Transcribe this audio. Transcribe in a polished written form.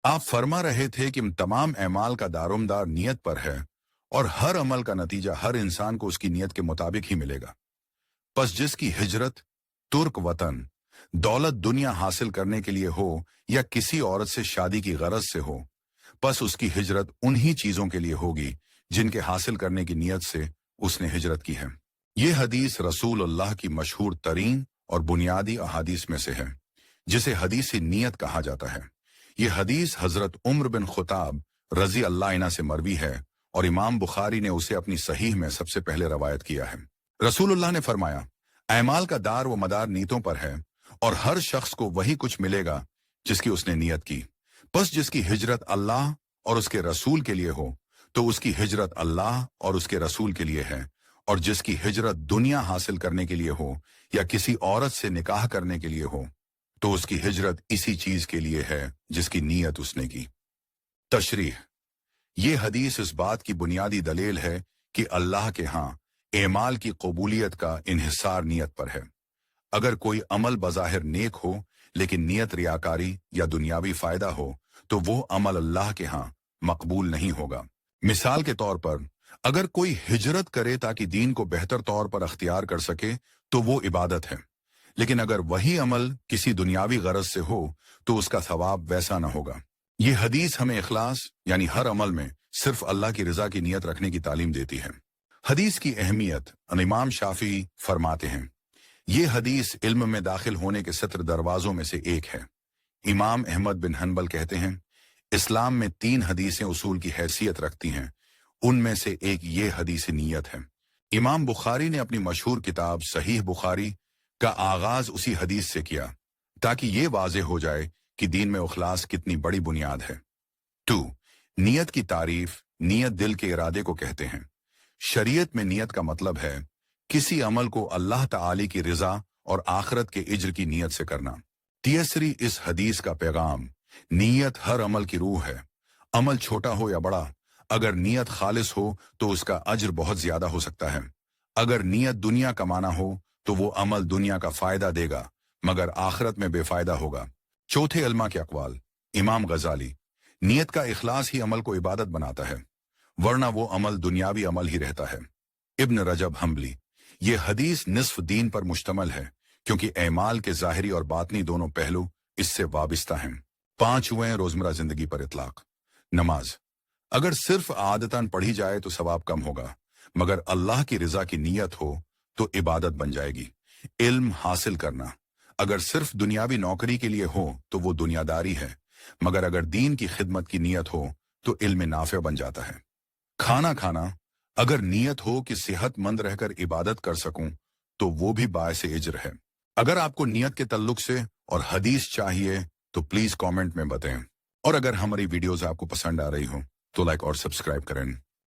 आप फरमा रहे थे कि तमाम अमाल का दारोमदार नियत पर है और हर अमल का नतीजा हर इंसान को उसकी नियत के मुताबिक ही मिलेगा। बस जिसकी हिजरत तुर्क वतन, दौलत दुनिया हासिल करने के लिए हो या किसी औरत से शादी की गरज से हो, बस उसकी हिजरत उन्हीं चीजों के लिए होगी जिनके हासिल करने की नियत से उसने हिजरत की है। ये हदीस रसूल अल्लाह की मशहूर तरीन और बुनियादी अहादीस में से है, जिसे हदीस नियत कहा जाता है। ये हदीस हजरत उम्र बिन खुताब रजी अल्लाह इन्हा से मरवी है और इमाम बुखारी ने उसे अपनी सहीह में सबसे पहले रवायत किया है। रसूलुल्लाह ने फरमाया, अमाल का दार व मदार नीयतों पर है और हर शख्स को वही कुछ मिलेगा जिसकी उसने नियत की। बस जिसकी हिजरत अल्लाह और उसके रसूल के लिए हो तो उसकी हिजरत अल्लाह और उसके रसूल के लिए है, और जिसकी हिजरत दुनिया हासिल करने के लिए हो या किसी औरत से निकाह करने के लिए हो तो उसकी हिजरत इसी चीज के लिए है जिसकी नीयत उसने की। तशरीह, ये हदीस इस बात की बुनियादी दलील है कि अल्लाह के यहाँ एमाल की कबूलियत का इन्हिसार नियत पर है। अगर कोई अमल बज़ाहिर नेक हो लेकिन नियत रियाकारी या दुनियावी फायदा हो तो वो अमल अल्लाह के यहाँ मकबूल नहीं होगा। मिसाल के तौर पर, अगर कोई हिजरत करे ताकि दीन को बेहतर तौर पर अख्तियार कर सके तो वो इबादत है, लेकिन अगर वही अमल किसी दुनियावी गरज से हो तो उसका सवाब वैसा न होगा। ये हदीस हमें इखलास यानी हर अमल में सिर्फ अल्लाह की रजा की नियत रखने की तालीम देती है। हदीस की अहमियत इमाम शाफी फरमाते हैं, ये हदीस इल्म में दाखिल होने के 17 दरवाजों में से एक है। इमाम अहमद बिन हनबल कहते हैं, इस्लाम में 3 हदीसें उसूल की हैसियत रखती हैं, उनमें से एक ये हदीस नियत है। इमाम बुखारी ने अपनी मशहूर किताब सहीह बुखारी का आगाज उसी हदीस से किया ताकि ये वाज़ेह हो जाए कि दीन में इखलास कितनी बड़ी बुनियाद है। 2. नियत की तारीफ। नियत दिल के इरादे को कहते हैं। शरीयत में नियत का मतलब है किसी अमल को अल्लाह ताली की रिजा और आखिरत के इज्र की नियत से करना। तीसरी इस हदीस का पैगाम, नियत हर अमल की रूह है। अमल छोटा हो या बड़ा, अगर नियत खालिस हो तो उसका अज्र बहुत ज्यादा हो सकता है। अगर नियत दुनिया कमाना हो तो वो अमल दुनिया का फायदा देगा मगर आखिरत में बेफायदा होगा। चौथे अल्मा के अकवाल। इमाम गजाली, नियत का इखलास ही अमल को इबादत बनाता है, वरना वो अमल दुनियावी अमल ही रहता है। इब्न रजब हम्बली, ये हदीस निस्फ दीन पर मुश्तमल है क्योंकि एमाल के ज़ाहिरी और बातनी दोनों पहलू इससे वाबिस्ता हैं। 5वें रोजमर्रा जिंदगी पर इतलाक। नमाज अगर सिर्फ आदतन पढ़ी जाए तो सवाब कम होगा, मगर अल्लाह की रिजा की नीयत हो तो इबादत बन जाएगी। इल्म हासिल करना अगर सिर्फ दुनियावी नौकरी के लिए हो तो वो दुनियादारी है, मगर अगर दीन की खिदमत की नीयत हो तो इल्म नाफे बन जाता है। खाना खाना अगर नीयत हो कि सेहतमंद रहकर इबादत कर सकूं तो वो भी बायसे इज्र है। अगर आपको नियत के तल्लुक से और हदीस चाहिए तो प्लीज कमेंट में बताएं, और अगर हमारी वीडियोस आपको पसंद आ रही हो तो लाइक और सब्सक्राइब करें।